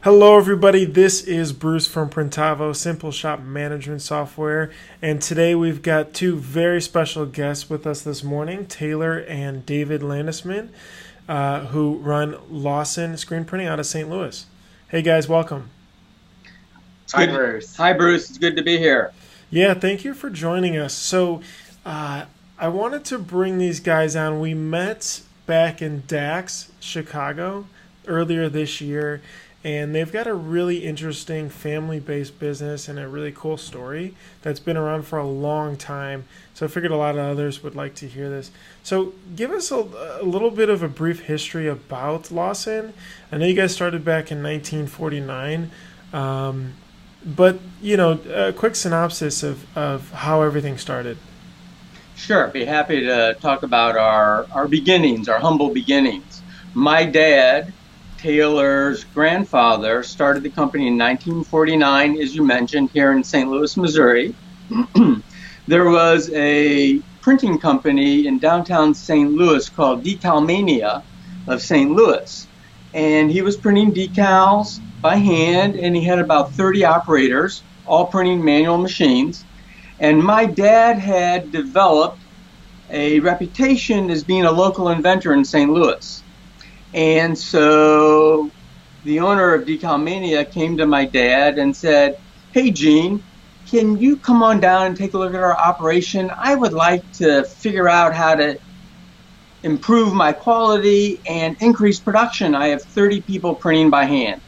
Hello, everybody. This is Bruce from Printavo, Simple Shop Management Software. And today we've got two very special guests with us this morning, Taylor and David Landesmen, who run Lawson Screen Printing out of St. Louis. Hey, guys, welcome. Hi, Bruce. Hi, Bruce. It's good to be here. Yeah, thank you for joining us. So I wanted to bring these guys on. We met back in Dax, Chicago, earlier this year. And they've got a really interesting family-based business and a really cool story that's been around for a long time. So I figured a lot of others would like to hear this. So give us a little bit of a brief history about Lawson. I know you guys started back in 1949, but a quick synopsis of how everything started. Sure. Be happy to talk about our beginnings, our humble beginnings. My dad, Taylor's grandfather, started the company in 1949, as you mentioned, here in St. Louis, Missouri. There was a printing company in downtown St. Louis called Decalmania of St. Louis. And he was printing decals by hand, and he had about 30 operators, all printing manual machines. And my dad had developed a reputation as being a local inventor in St. Louis. And so the owner of Decalmania came to my dad and said, "Hey, Gene, can you come on down and take a look at our operation? I would like to figure out how to improve my quality and increase production. I have 30 people printing by hand."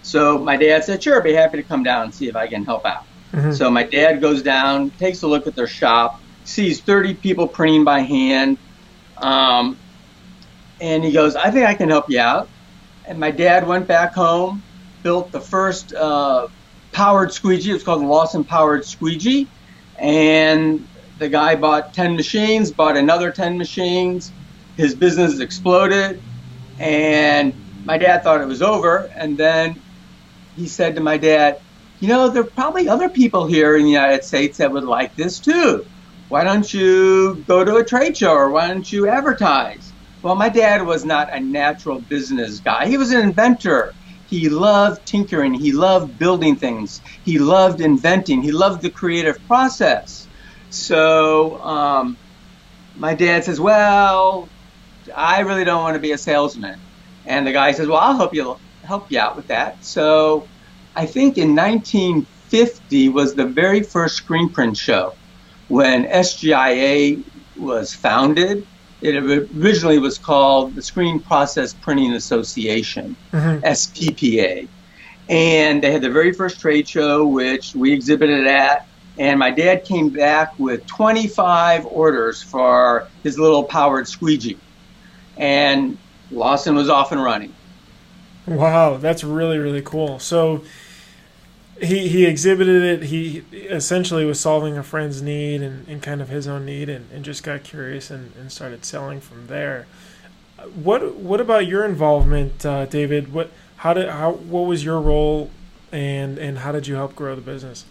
So my dad said, "Sure, I'd be happy to come down and see if I can help out." Mm-hmm. So my dad goes down, takes a look at their shop, sees 30 people printing by hand, and he goes, "I think I can help you out." And my dad went back home, built the first powered squeegee. It was called the Lawson Powered Squeegee. And the guy bought 10 machines, bought another 10 machines. His business exploded. And my dad thought it was over. And then he said to my dad, there are probably other people here in the United States that would like this too. Why don't you go to a trade show, or why don't you advertise? Well, my dad was not a natural business guy. He was an inventor. He loved tinkering. He loved building things. He loved inventing. He loved the creative process. So my dad says, "Well, I really don't want to be a salesman." And the guy says, "Well, I'll help you out with that." So I think in 1950 was the very first screen print show when SGIA was founded. It originally was called the Screen Process Printing Association, mm-hmm. SPPA. And they had the very first trade show, which we exhibited at. And my dad came back with 25 orders for his little powered squeegee. And Lawson was off and running. Wow, that's really, really cool. So he exhibited it. He essentially was solving a friend's need and kind of his own need, and just got curious and started selling from there. What about your involvement, David? What was your role, and how did you help grow the business?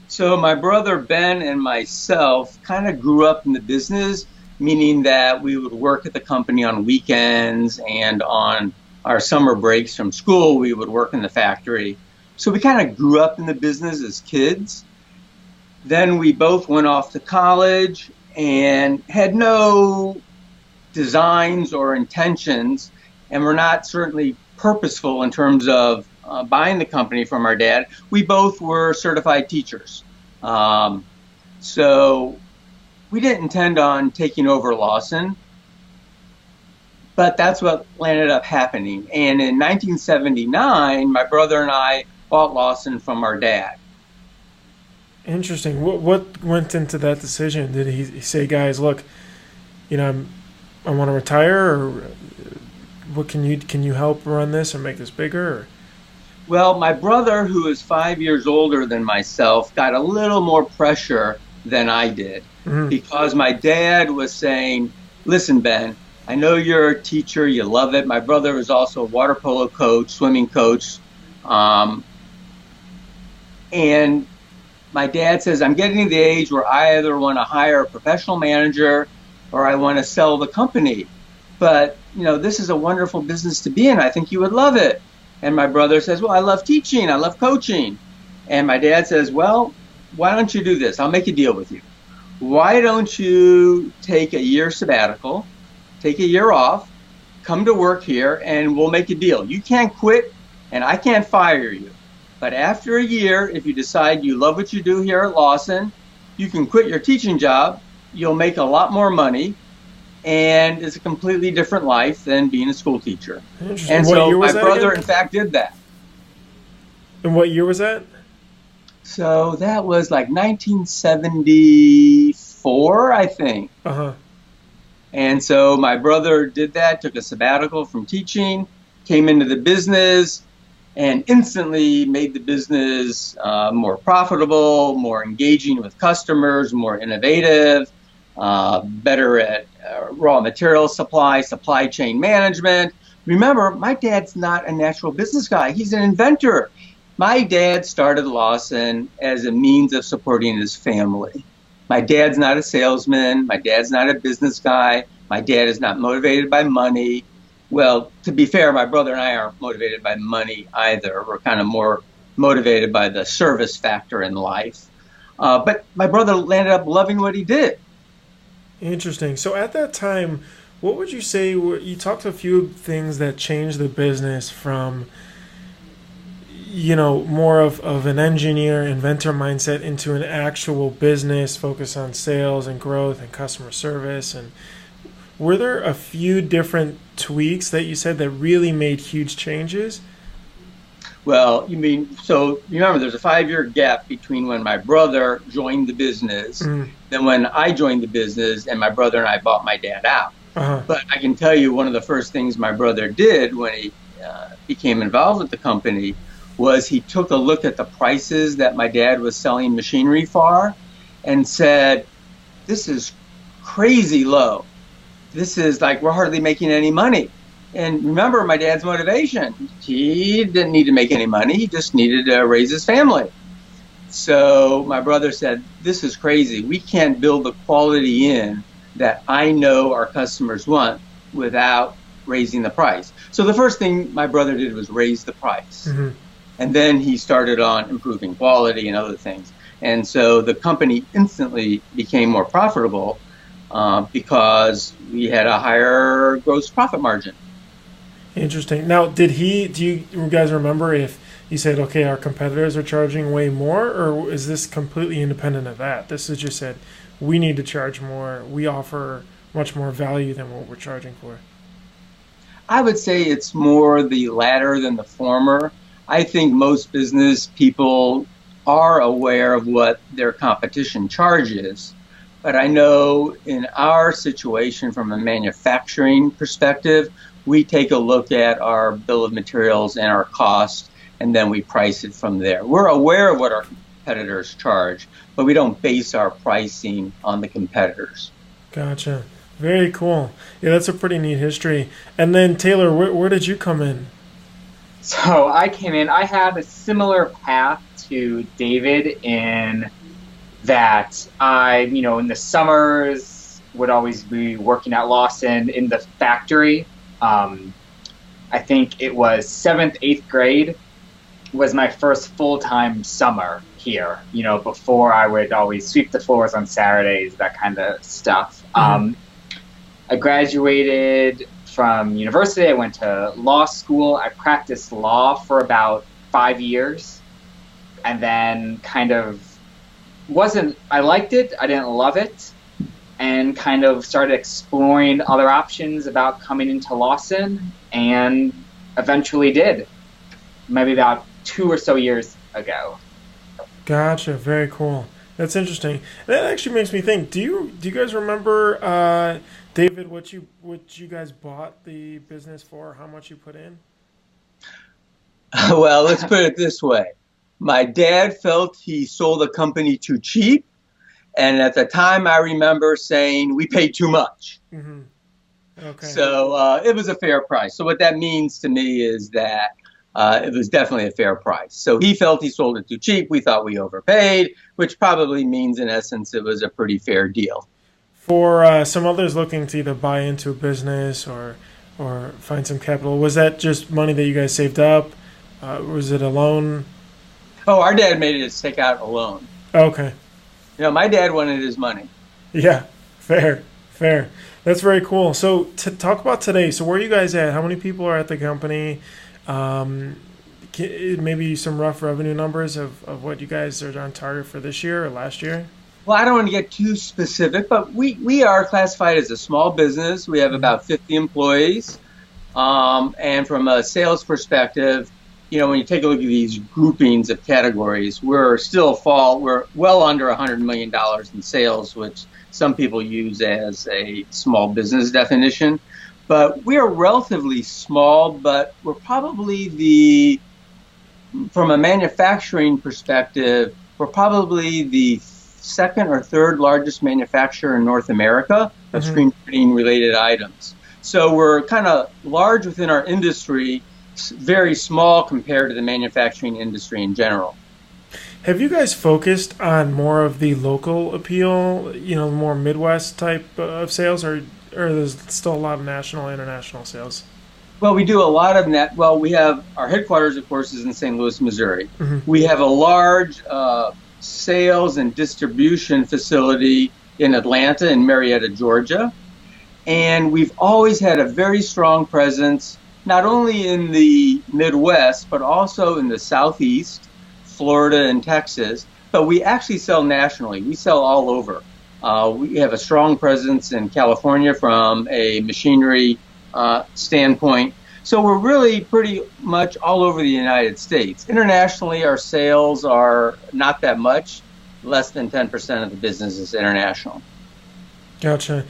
So my brother Ben and myself kind of grew up in the business, meaning that we would work at the company on weekends, and on our summer breaks from school we would work in the factory. So we kind of grew up in the business as kids. Then we both went off to college and had no designs or intentions, and were not certainly purposeful in terms of buying the company from our dad. We both were certified teachers. So we didn't intend on taking over Lawson, but that's what ended up happening. And in 1979, my brother and I bought Lawson from our dad. Interesting. What went into that decision? Did he say, "Guys, look, I want to retire," or what? Can you help run this or make this bigger? Or? Well, my brother, who is 5 years older than myself, got a little more pressure than I did, mm-hmm. because my dad was saying, "Listen, Ben, I know you're a teacher, you love it." My brother was also a water polo coach, swimming coach. And my dad says, "I'm getting to the age where I either want to hire a professional manager or I want to sell the company. But, this is a wonderful business to be in. I think you would love it." And my brother says, well, I love teaching. I love coaching. And my dad says, well, why don't you do this? I'll make a deal with you. Why don't you take a year sabbatical, take a year off, come to work here, and we'll make a deal. You can't quit, and I can't fire you. But after a year, if you decide you love what you do here at Lawson, you can quit your teaching job. You'll make a lot more money, and it's a completely different life than being a school teacher. And so my brother, in fact, did that. And what year was that? So that was like 1974, I think. Uh-huh. And so my brother did that, took a sabbatical from teaching, came into the business, and instantly made the business more profitable, more engaging with customers, more innovative, better at raw material supply chain management. Remember, my dad's not a natural business guy. He's an inventor. My dad started Lawson as a means of supporting his family. My dad's not a salesman. My dad's not a business guy. My dad is not motivated by money. Well, to be fair, my brother and I aren't motivated by money either. We're kind of more motivated by the service factor in life. But my brother landed up loving what he did. Interesting. So at that time, what would you say, you talked a few things that changed the business from, more of an engineer, inventor mindset into an actual business focused on sales and growth and customer service. And were there a few different tweaks that you said that really made huge changes? Well, so remember, there's a 5-year gap between when my brother joined the business, then when I joined the business, and my brother and I bought my dad out. Uh-huh. But I can tell you one of the first things my brother did when he became involved with the company was he took a look at the prices that my dad was selling machinery for and said, this is crazy low. This is like, we're hardly making any money. And remember my dad's motivation. He didn't need to make any money. He just needed to raise his family. So my brother said, this is crazy. We can't build the quality in that I know our customers want without raising the price. So the first thing my brother did was raise the price. Mm-hmm. And then he started on improving quality and other things. And so the company instantly became more profitable because we had a higher gross profit margin. Interesting. Now, do you guys remember if you said, okay, our competitors are charging way more, or is this completely independent of that? This is just said, we need to charge more. We offer much more value than what we're charging for. I would say it's more the latter than the former. I think most business people are aware of what their competition charges. But I know in our situation from a manufacturing perspective, we take a look at our bill of materials and our cost, and then we price it from there. We're aware of what our competitors charge, but we don't base our pricing on the competitors. Gotcha. Very cool. Yeah, that's a pretty neat history. And then, Taylor, where did you come in? So I came in, I had a similar path to David in that I, in the summers would always be working at Lawson in the factory. I think it was 7th, 8th grade was my first full-time summer here, before I would always sweep the floors on Saturdays, that kind of stuff. Mm-hmm. I graduated from university. I went to law school. I practiced law for about 5 years, and then I liked it. I didn't love it, and kind of started exploring other options about coming into Lawson, and eventually did, maybe about 2 or so years ago. Gotcha. Very cool. That's interesting. That actually makes me think. Do you guys remember, David, what you guys bought the business for? How much you put in? Well, let's put it this way. My dad felt he sold the company too cheap, and at the time I remember saying we paid too much. Mm-hmm. Okay. So it was a fair price. So what that means to me is that it was definitely a fair price. So he felt he sold it too cheap. We thought we overpaid, which probably means in essence it was a pretty fair deal. For some others looking to either buy into a business or find some capital, was that just money that you guys saved up? Was it a loan? Oh, our dad made us take out a loan. Okay. My dad wanted his money. Yeah, fair, fair. That's very cool. So to talk about today, so where are you guys at? How many people are at the company? Um, Maybe some rough revenue numbers of what you guys are on target for this year or last year? Well, I don't want to get too specific, but we are classified as a small business. We have about 50 employees. And from a sales perspective, when you take a look at these groupings of categories, we're well under $100 million in sales, which some people use as a small business definition. But we are relatively small, but we're probably from a manufacturing perspective, we're probably the second or third largest manufacturer in North America of screen printing related items. So we're kind of large within our industry, very small compared to the manufacturing industry in general. Have you guys focused on more of the local appeal, more Midwest type of sales, or there's still a lot of national, international sales? Well, we do a lot of that. Well, we have our headquarters, of course, is in St. Louis, Missouri. We have a large sales and distribution facility in Atlanta and Marietta, Georgia. And we've always had a very strong presence, not only in the Midwest, but also in the Southeast, Florida and Texas. But we actually sell nationally. We sell all over. We have a strong presence in California from a machinery standpoint. So we're really pretty much all over the United States. Internationally, our sales are not that much. Less than 10% of the business is international. Gotcha.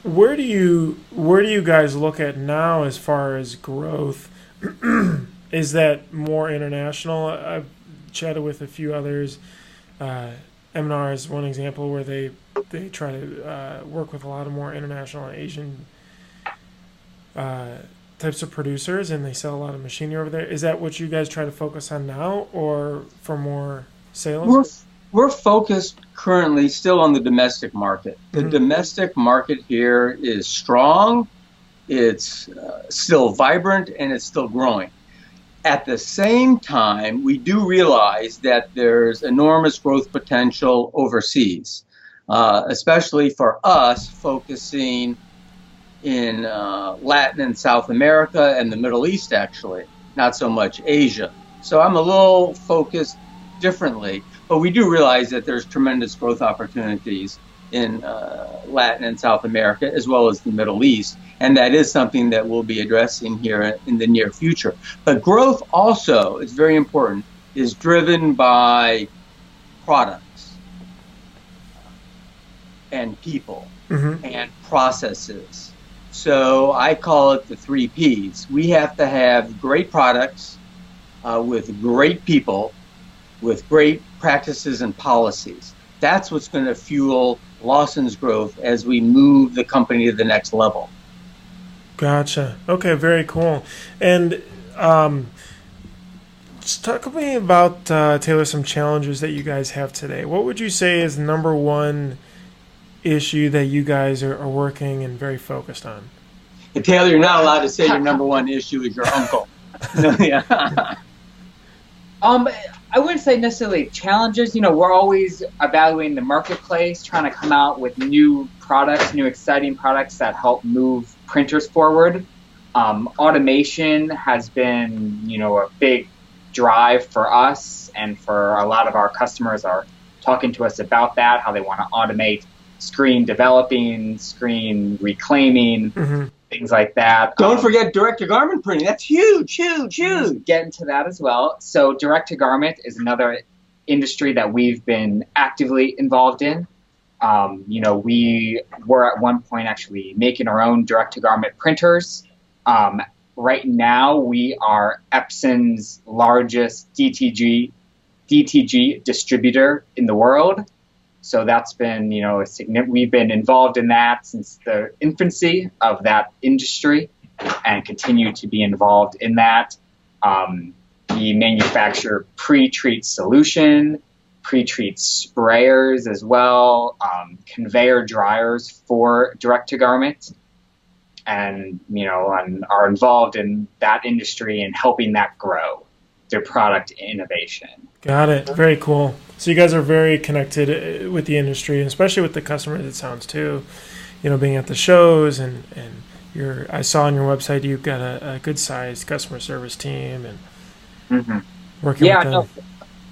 Where do you guys look at now as far as growth? Is that more international? I've chatted with a few others. M&R is one example where they try to work with a lot of more international and Asian types of producers, and they sell a lot of machinery over there. Is that what you guys try to focus on now, or for more sales? We're focused currently still on the domestic market. The domestic market here is strong, it's still vibrant, and it's still growing. At the same time, we do realize that there's enormous growth potential overseas, especially for us focusing in Latin and South America and the Middle East, actually, not so much Asia. So I'm a little focused differently, but we do realize that there's tremendous growth opportunities in Latin and South America, as well as the Middle East, and that is something that we'll be addressing here in the near future. But growth also, it's very important, is driven by products and people and processes. So I call it the 3 Ps. We have to have great products with great people, with great practices and policies. That's what's going to fuel Lawson's growth as we move the company to the next level. Gotcha. Okay, very cool. And just talk to me about, Taylor, some challenges that you guys have today. What would you say is number one issue that you guys are working and very focused on? And Taylor, you're not allowed to say your number one issue is your uncle. I wouldn't say necessarily challenges. We're always evaluating the marketplace, trying to come out with new products, new exciting products that help move printers forward. Automation has been, a big drive for us, and for a lot of our customers are talking to us about that, how they want to automate screen developing, screen reclaiming, things like that. Don't forget direct-to-garment printing. That's huge, huge, huge. Get into that as well. So direct-to-garment is another industry that we've been actively involved in. We were at one point actually making our own direct-to-garment printers. Right now, we are Epson's largest DTG distributor in the world. So that's been, we've been involved in that since the infancy of that industry and continue to be involved in that. We manufacture pre-treat solution, pre-treat sprayers as well, conveyor dryers for direct-to-garment, and, and are involved in that industry and helping that grow. their product innovation. Got it. Very cool. So you guys are very connected with the industry, and especially with the customers, it sounds too. Being at the shows and I saw on your website you've got a good sized customer service team and working with them. No,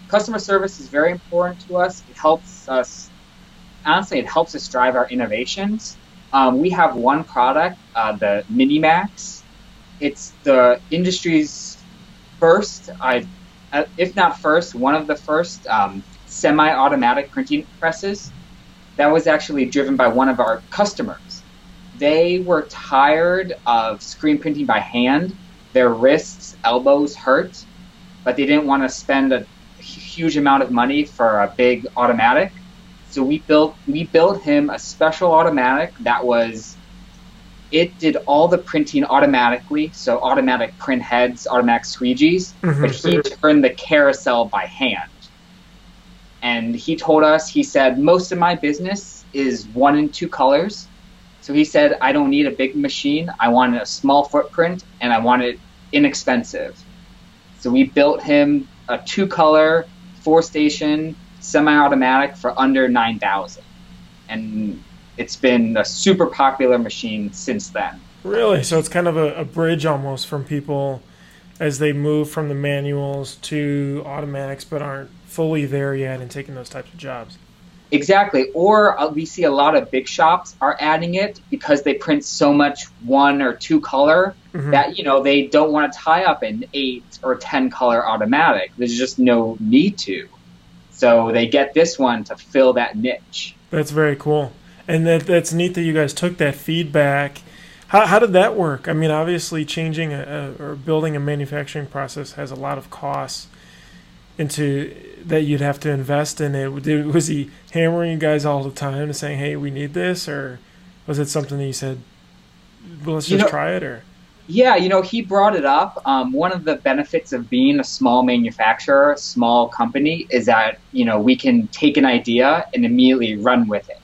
customer service is very important to us. It helps us, honestly, it helps us drive our innovations. We have one product, the Minimax. It's the industry's first, if not first, one of the first semi-automatic printing presses. That was actually driven by one of our customers. They were tired of screen printing by hand. Their wrists, elbows hurt, but they didn't want to spend a huge amount of money for a big automatic. So we built him a special automatic it did all the printing automatically, so automatic print heads, automatic squeegees, but he turned the carousel by hand. And he told us, he said, most of my business is 1 and 2 colors. So he said, I don't need a big machine. I want a small footprint, and I want it inexpensive. So we built him a 2-color, 4-station, semi-automatic for under $9,000. And it's been a super popular machine since then. Really? So it's kind of a bridge almost from people as they move from the manuals to automatics but aren't fully there yet and taking those types of jobs. Exactly. Or we see a lot of big shops are adding it because they print so much 1 or 2 color that, they don't want to tie up an 8 or 10 color automatic. There's just no need to. So they get this one to fill that niche. That's very cool. And that's neat that you guys took that feedback. How did that work? I mean, obviously changing or building a manufacturing process has a lot of costs into that you'd have to invest in it. Was he hammering you guys all the time and saying, hey, we need this? Or was it something that you said, well, let's just try it? Or Yeah, he brought it up. One of the benefits of being a small manufacturer, a small company, is that, we can take an idea and immediately run with it.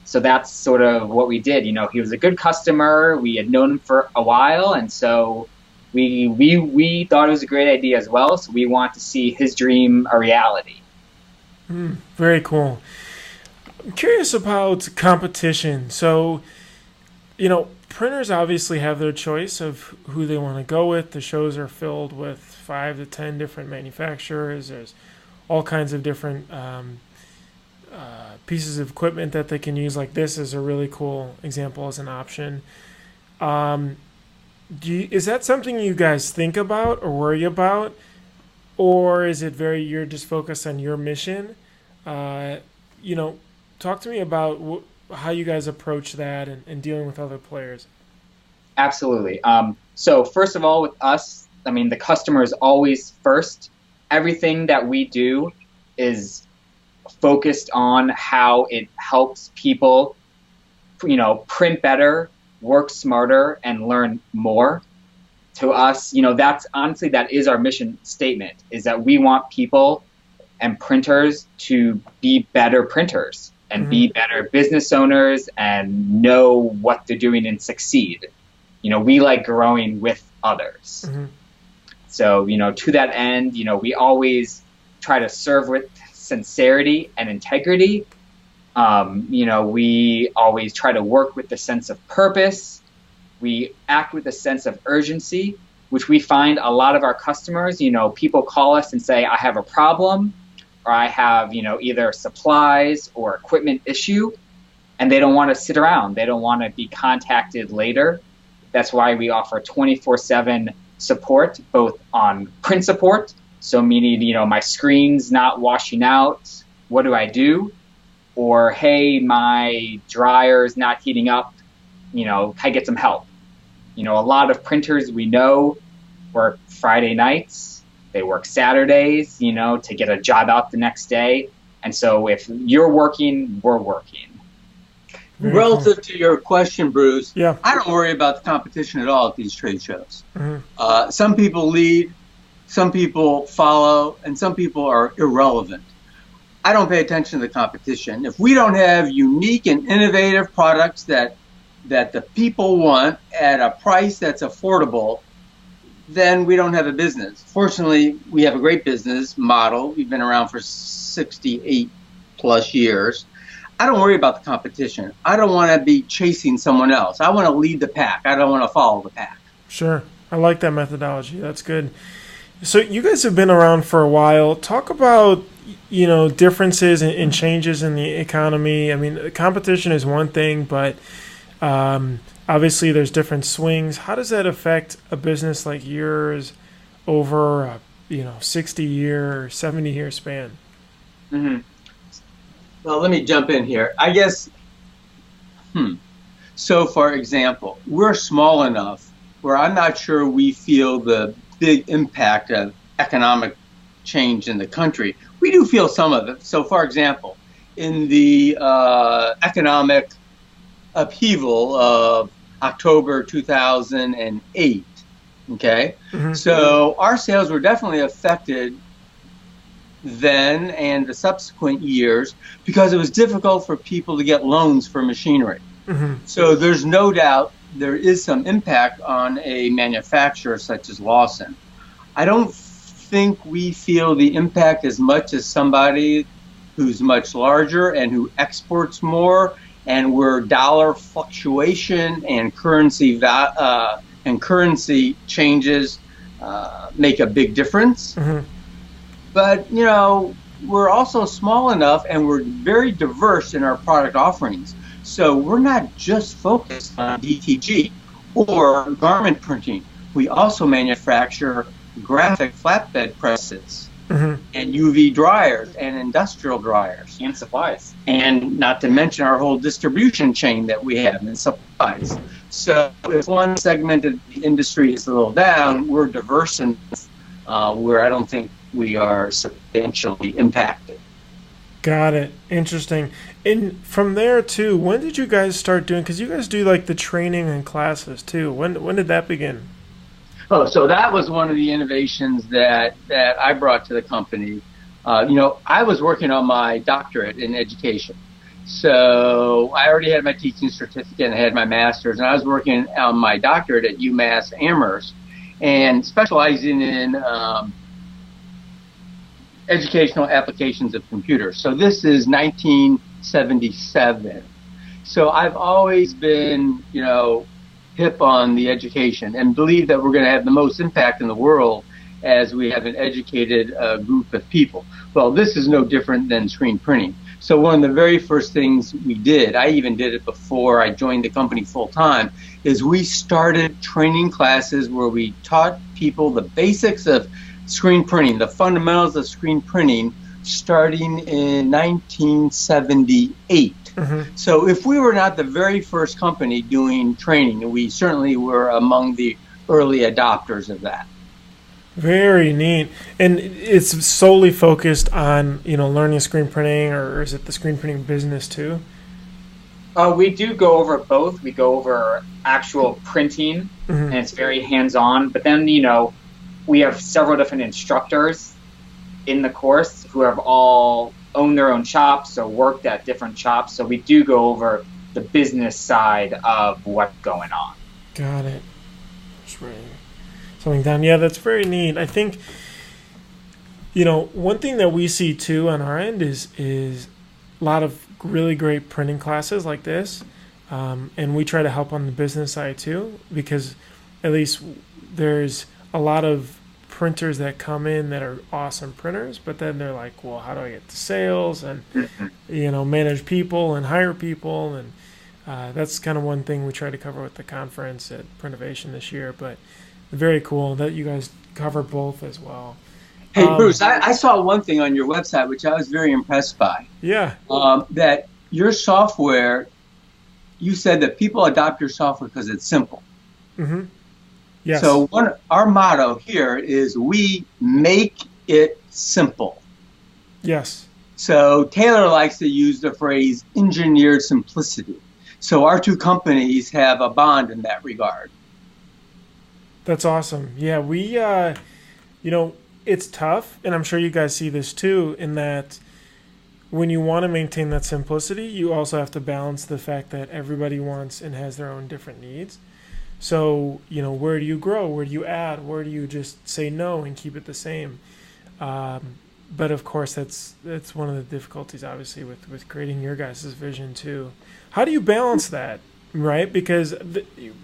So that's sort of what we did. He was a good customer. We had known him for a while, and so we thought it was a great idea as well. So we want to see his dream a reality. Very cool. I'm curious about competition. So, printers obviously have their choice of who they want to go with. The shows are filled with 5 to 10 different manufacturers. There's all kinds of different pieces of equipment that they can use. Like this is a really cool example as an option. Is that something you guys think about or worry about? Or is it you're just focused on your mission? Talk to me about how you guys approach that and dealing with other players. Absolutely. So first of all, with us, the customer is always first. Everything that we do is focused on how it helps people, print better, work smarter, and learn more. To us, that is our mission statement, is that we want people and printers to be better printers and be better business owners and know what they're doing and succeed. We like growing with others. So, to that end, we always try to serve with sincerity and integrity. We always try to work with the sense of purpose. We act with a sense of urgency, which we find a lot of our customers, people call us and say, I have a problem, or I have, either supplies or equipment issue, and they don't want to sit around. They don't want to be contacted later. That's why we offer 24/7 support, both on print support, so meaning, my screen's not washing out, what do I do? Or, hey, my dryer's not heating up, can I get some help? A lot of printers we know work Friday nights, they work Saturdays, to get a job out the next day. And so if you're working, we're working. Relative to your question, Bruce, yeah. I don't worry about the competition at all at these trade shows. Some people lead, some people follow, and some people are irrelevant. I don't pay attention to the competition. If we don't have unique and innovative products that the people want at a price that's affordable, then we don't have a business. Fortunately, we have a great business model. We've been around for 68 plus years. I don't worry about the competition. I don't want to be chasing someone else. I want to lead the pack. I don't want to follow the pack. Sure. I like that methodology. That's good. So you guys have been around for a while. Talk about, differences and changes in the economy. I mean, competition is one thing, but obviously there's different swings. How does that affect a business like yours over a 60-year, 70-year span? Mm-hmm. Well, let me jump in here. I guess, so for example, we're small enough where I'm not sure we feel the big impact of economic change in the country. We do feel some of it. So, for example, in the economic upheaval of October 2008, okay? Mm-hmm. So our sales were definitely affected then and the subsequent years because it was difficult for people to get loans for machinery. Mm-hmm. So there's no doubt there is some impact on a manufacturer such as Lawson. I don't think we feel the impact as much as somebody who's much larger and who exports more, and where dollar fluctuation and currency changes make a big difference. Mm-hmm. But, we're also small enough and we're very diverse in our product offerings. So we're not just focused on DTG or garment printing. We also manufacture graphic flatbed presses, mm-hmm. and UV dryers and industrial dryers. And supplies. And not to mention our whole distribution chain that we have in supplies. So if one segment of the industry is a little down, we're diverse in where I don't think we are substantially impacted. Got it. Interesting. And from there, too, when did you guys start doing, because you guys do like the training and classes, too. When did that begin? Oh, so that was one of the innovations that I brought to the company. I was working on my doctorate in education. So I already had my teaching certificate and I had my master's, and I was working on my doctorate at UMass Amherst and specializing in educational applications of computers. So this is 1977. So I've always been, hip on the education and believe that we're going to have the most impact in the world as we have an educated group of people. Well, this is no different than screen printing. So one of the very first things we did, I even did it before I joined the company full time, is we started training classes where we taught people the basics of screen printing, the fundamentals of screen printing, starting in 1978. Mm-hmm. So if we were not the very first company doing training, we certainly were among the early adopters of that. Very neat. And it's solely focused on, learning screen printing, or is it the screen printing business too? We do go over both. We go over actual printing, mm-hmm. and it's very hands-on. But then, we have several different instructors in the course who have all owned their own shops or worked at different shops. So we do go over the business side of what's going on. Got it. Just writing something down. Yeah, that's very neat. I think, one thing that we see too on our end is a lot of really great printing classes like this. And we try to help on the business side too, because at least there's a lot of printers that come in that are awesome printers, but then they're like, well, how do I get to sales and, manage people and hire people? And that's kind of one thing we try to cover with the conference at Printivation this year, but very cool that you guys cover both as well. Hey, Bruce, I saw one thing on your website, which I was very impressed by. Yeah. That your software, you said that people adopt your software because it's simple. Mm-hmm. Yes. So our motto here is we make it simple. Yes. So Taylor likes to use the phrase engineered simplicity. So our two companies have a bond in that regard. That's awesome. Yeah, we, it's tough, and I'm sure you guys see this too, in that when you want to maintain that simplicity, you also have to balance the fact that everybody wants and has their own different needs. So, where do you grow? Where do you add? Where do you just say no and keep it the same? But of course, that's one of the difficulties, obviously, with creating your guys' vision too. How do you balance that, right? Because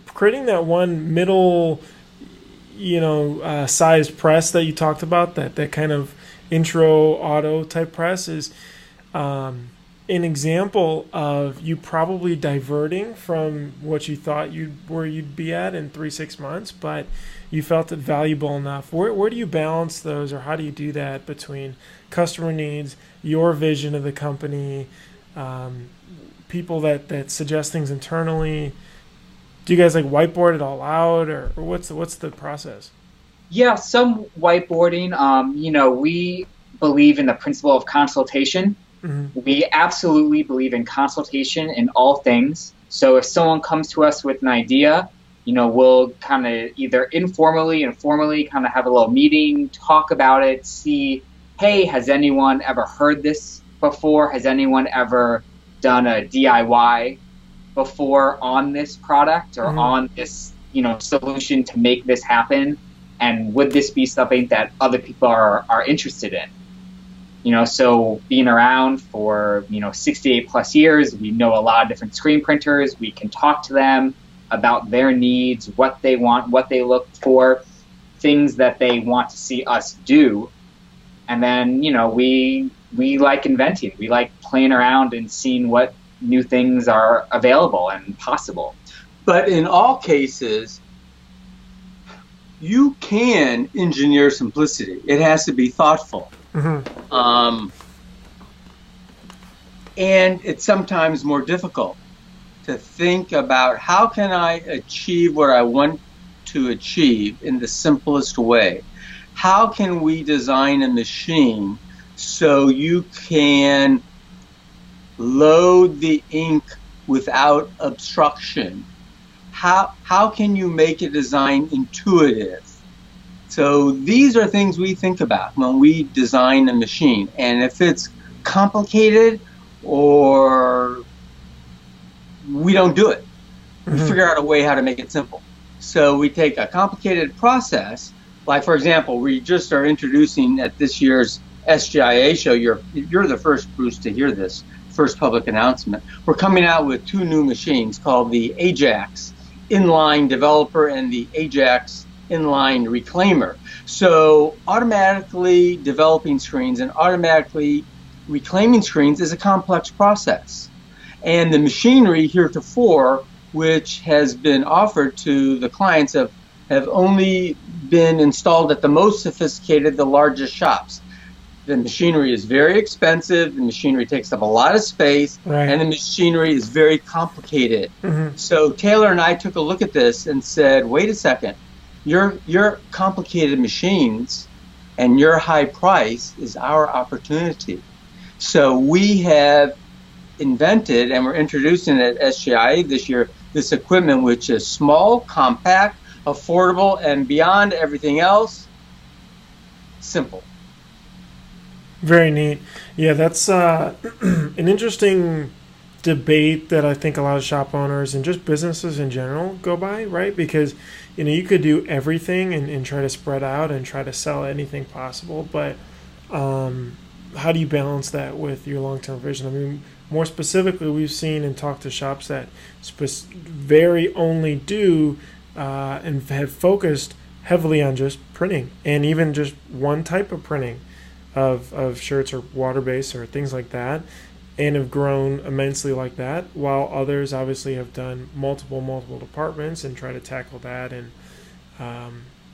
creating that one middle, sized press that you talked about, that kind of intro auto type press is an example of you probably diverting from what you thought you'd be at in 3-6 months, but you felt it valuable enough. Where do you balance those, or how do you do that between customer needs, your vision of the company, people that suggest things internally? Do you guys whiteboard it all out, or what's the process? Yeah, some whiteboarding. We believe in the principle of consultation. Mm-hmm. We absolutely believe in consultation in all things. So if someone comes to us with an idea, we'll kind of either informally and formally kind of have a little meeting, talk about it, see, hey, has anyone ever heard this before? Has anyone ever done a DIY before on this product or mm-hmm. on this, solution to make this happen? And would this be something that other people are interested in? So being around for, 68 plus years, we know a lot of different screen printers. We can talk to them about their needs, what they want, what they look for, things that they want to see us do. And then, we like inventing. We like playing around and seeing what new things are available and possible. But in all cases, you can engineer simplicity. It has to be thoughtful. Mm-hmm. And it's sometimes more difficult to think about how can I achieve what I want to achieve in the simplest way. How can we design a machine so you can load the ink without obstruction? How can you make a design intuitive? So these are things we think about when we design a machine. And if it's complicated or we don't do it, we mm-hmm. figure out a way how to make it simple. So we take a complicated process, like for example, we just are introducing at this year's SGIA show, you're the first, Bruce, to hear this, first public announcement. We're coming out with 2 new machines called the Ajax Inline Developer and the Ajax Inline Reclaimer. So automatically developing screens and automatically reclaiming screens is a complex process. And the machinery heretofore, which has been offered to the clients, have only been installed at the most sophisticated, the largest shops. The machinery is very expensive, the machinery takes up a lot of space, right. And the machinery is very complicated. Mm-hmm. So Taylor and I took a look at this and said, wait a second, your complicated machines and your high price is our opportunity. So we have invented, and we're introducing at SGIA this year, this equipment which is small, compact, affordable, and beyond everything else, simple. Very neat. Yeah, that's an interesting debate that I think a lot of shop owners and just businesses in general go by, right? Because, you could do everything and try to spread out and try to sell anything possible, but how do you balance that with your long-term vision? I mean, more specifically, we've seen and talked to shops that very only do and have focused heavily on just printing and even just one type of printing of shirts or water-based or things like that, and have grown immensely like that, while others obviously have done multiple departments and try to tackle that. And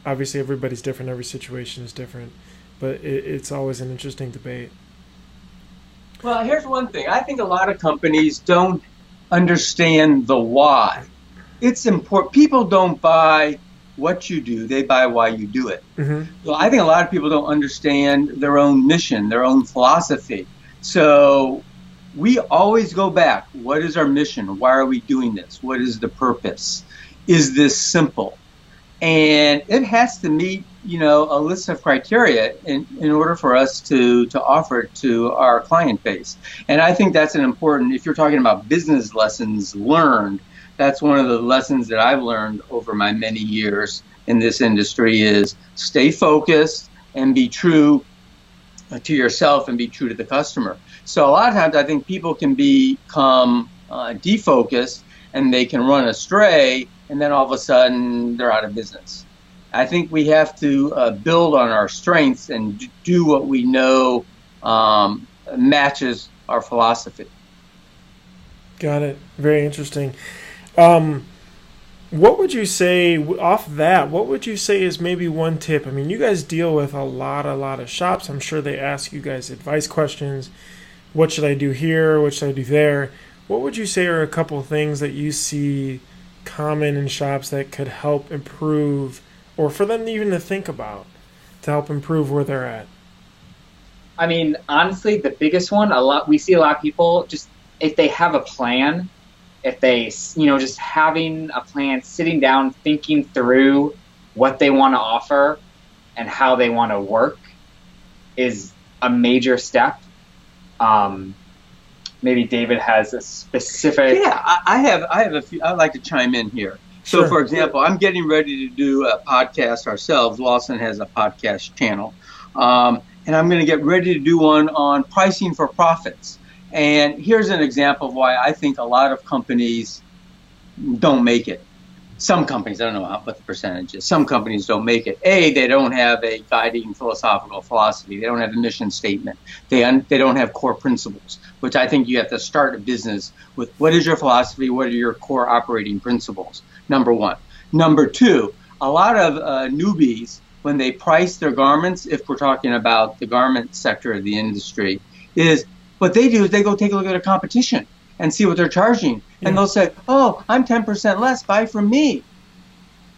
obviously everybody's different, every situation is different, but it's always an interesting debate. Well, here's one thing. I think a lot of companies don't understand the why. It's important. People don't buy what you do, they buy why you do it. Mm-hmm. So I think a lot of people don't understand their own mission, their own philosophy. So we always go back. What is our mission? Why are we doing this? What is the purpose? Is this simple? And it has to meet, a list of criteria in order for us to offer it to our client base. And I think that's an important, if you're talking about business lessons learned, that's one of the lessons that I've learned over my many years in this industry is stay focused and be true to yourself and be true to the customer. So a lot of times I think people can become defocused and they can run astray, and then all of a sudden they're out of business. I think we have to build on our strengths and do what we know matches our philosophy. Got it. Very interesting. What would you say off that? What would you say is maybe one tip? I mean, you guys deal with a lot of shops. I'm sure they ask you guys advice questions. What should I do here? What should I do there? What would you say are a couple of things that you see common in shops that could help improve, or for them even to think about, to help improve where they're at? I mean, honestly, the biggest one, we see a lot of people, just if they have a plan, if they, just having a plan, sitting down, thinking through what they want to offer and how they want to work is a major step. Maybe David has a specific. Yeah, I have a few. I'd like to chime in here. So, sure. For example, I'm getting ready to do a podcast ourselves. Lawson has a podcast channel. And I'm going to get ready to do one on pricing for profits. And here's an example of why I think a lot of companies don't make it. Some companies, I don't know what the percentage is, some companies don't make it. They don't have a guiding philosophical philosophy. They don't have a mission statement. They don't have core principles, which I think you have to start a business with. What is your philosophy? What are your core operating principles? Number one. Number two, a lot of newbies, when they price their garments, if we're talking about the garment sector of the industry, is what they do is they go take a look at a competition and see what they're charging. Yeah. And they'll say, oh, I'm 10% less, buy from me.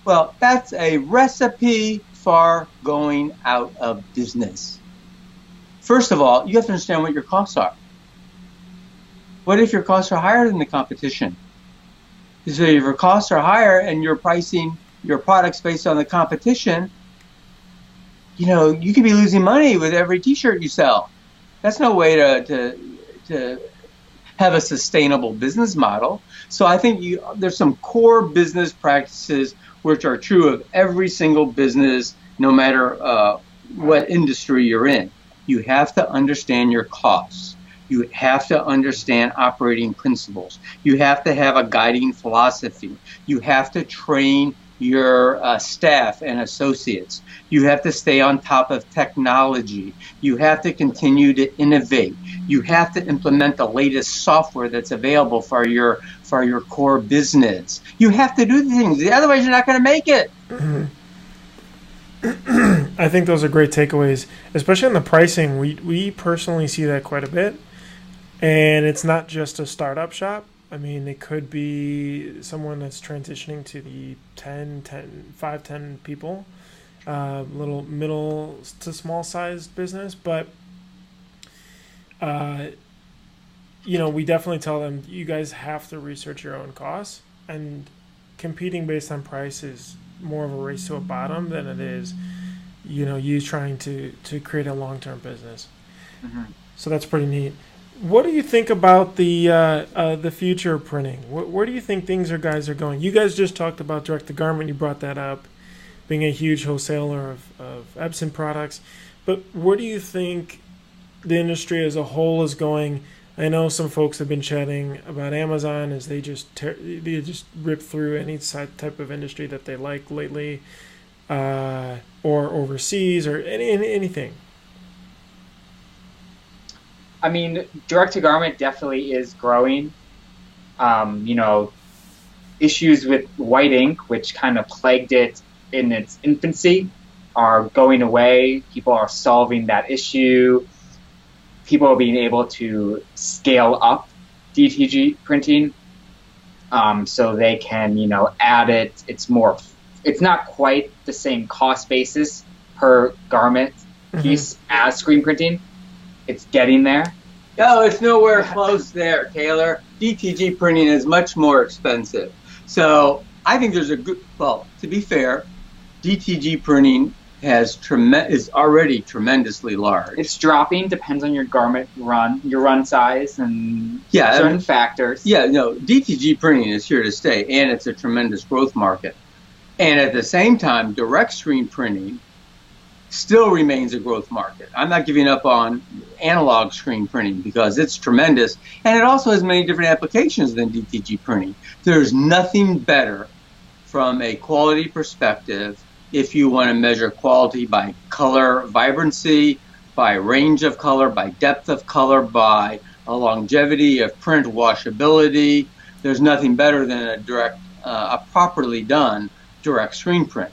Well, that's a recipe for going out of business. First of all, you have to understand what your costs are. What if your costs are higher than the competition? So if your costs are higher and you're pricing your products based on the competition, you could be losing money with every T-shirt you sell. That's no way to have a sustainable business model. So I think there's some core business practices which are true of every single business, no matter what industry you're in. You have to understand your costs. You have to understand operating principles. You have to have a guiding philosophy. You have to train your staff and associates. You have to stay on top of technology. You have to continue to innovate. You have to implement the latest software that's available for your core business. You have to do things. Otherwise, you're not going to make it. I think those are great takeaways, especially on the pricing. We personally see that quite a bit. And it's not just a startup shop. I mean, it could be someone that's transitioning to the 5, 10 people, little middle to small sized business. But, we definitely tell them, you guys have to research your own costs, and competing based on price is more of a race to a bottom than it is, you trying to create a long-term business. Mm-hmm. So that's pretty neat. What do you think about the future of printing? Where do you think things are going? You guys just talked about direct-to-garment. You brought that up, being a huge wholesaler of Epson products. But where do you think the industry as a whole is going? I know some folks have been chatting about Amazon as they just rip through any type of industry that they like lately, or overseas, or anything. I mean, direct-to-garment definitely is growing. Issues with white ink, which kind of plagued it in its infancy, are going away. People are solving that issue. People are being able to scale up DTG printing, so they can, add it. It's not quite the same cost basis per garment piece as screen printing. It's getting there. No, it's nowhere close there, Taylor. DTG printing is much more expensive. So I think there's to be fair, DTG printing is already tremendously large. It's dropping, depends on your garment your run size, and certain factors. Yeah, no, DTG printing is here to stay, and it's a tremendous growth market. And at the same time, direct screen printing still remains a growth market. I'm not giving up on analog screen printing because it's tremendous, and it also has many different applications than DTG printing. There's nothing better from a quality perspective if you want to measure quality by color vibrancy, by range of color, by depth of color, by a longevity of print washability. There's nothing better than a properly done direct screen print.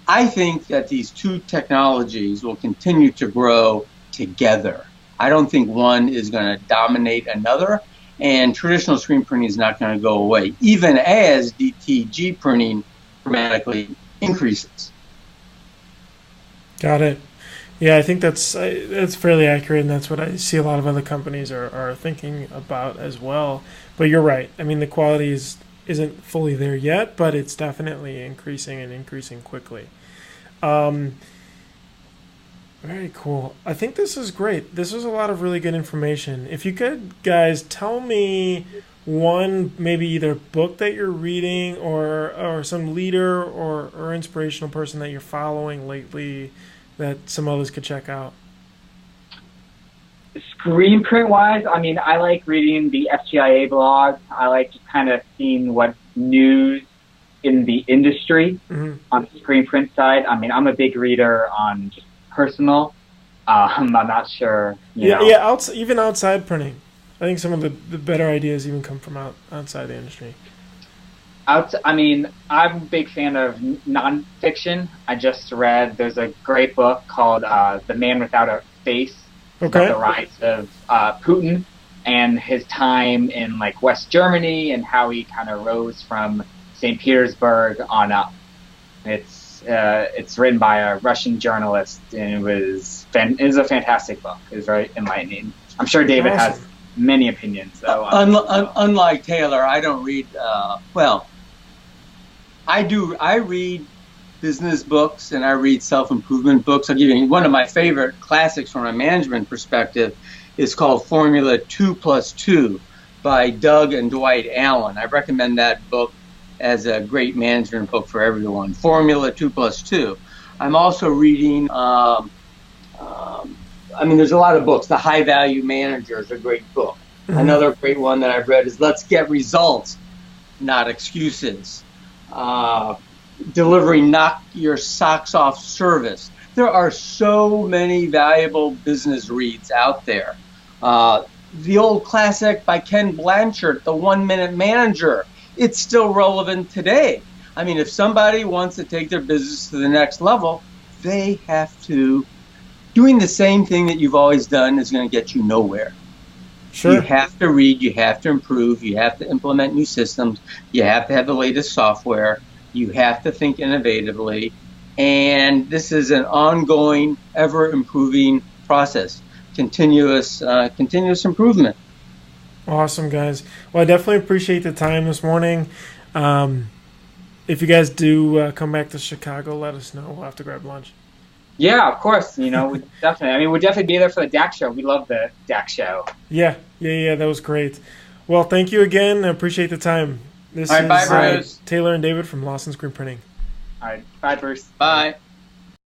I think that these two technologies will continue to grow together. I don't think one is going to dominate another, and traditional screen printing is not going to go away, even as DTG printing dramatically increases. Got it. Yeah, I think that's fairly accurate, and that's what I see a lot of other companies are thinking about as well. But you're right. I mean, the quality isn't fully there yet, but it's definitely increasing and increasing quickly. Very cool. I think this is great. This was a lot of really good information. If you could, guys, tell me one, maybe either book that you're reading or some leader or inspirational person that you're following lately that some others could check out. Screen print wise, I mean, I like reading the FGIA blog. I like just kind of seeing what news in the industry on the screen print side. I mean, I'm a big reader on just personal. I'm not sure. You know. Yeah, even outside printing. I think some of the better ideas even come from outside the industry. I mean, I'm a big fan of nonfiction. I just read, there's a great book called The Man Without a Face, about the rise of Putin and his time in like West Germany and how he kind of rose from St. Petersburg on up. It's written by a Russian journalist, and it is a fantastic book. It was very enlightening. I'm sure David has many opinions. So, unlike Taylor, I don't read. I do. I read business books and I read self-improvement books. I'll give you one of my favorite classics from a management perspective. Is called Formula 2+2 by Doug and Dwight Allen. I recommend that book as a great management book for everyone. Formula 2+2. I'm also reading. I mean, there's a lot of books. The High Value Manager is a great book. Another great one that I've read is Let's Get Results, Not Excuses. Delivering Knock Your Socks Off Service. There are so many valuable business reads out there. The old classic by Ken Blanchard, The 1 Minute Manager. It's still relevant today. I mean, if somebody wants to take their business to the next level, they have to. Doing the same thing that you've always done is going to get you nowhere. Sure. You have to read, you have to improve, you have to implement new systems, you have to have the latest software, you have to think innovatively, and this is an ongoing, ever-improving process, continuous improvement. Awesome, guys. Well, I definitely appreciate the time this morning. If you guys do come back to Chicago, let us know. We'll have to grab lunch. Yeah, of course. You know, we'd definitely be there for the DAC show. We love the DAC show. Yeah. That was great. Well, thank you again. I appreciate the time. This is bye, Bruce. Taylor and David from Lawson Screen Printing. All right. Bye, Bruce. Bye.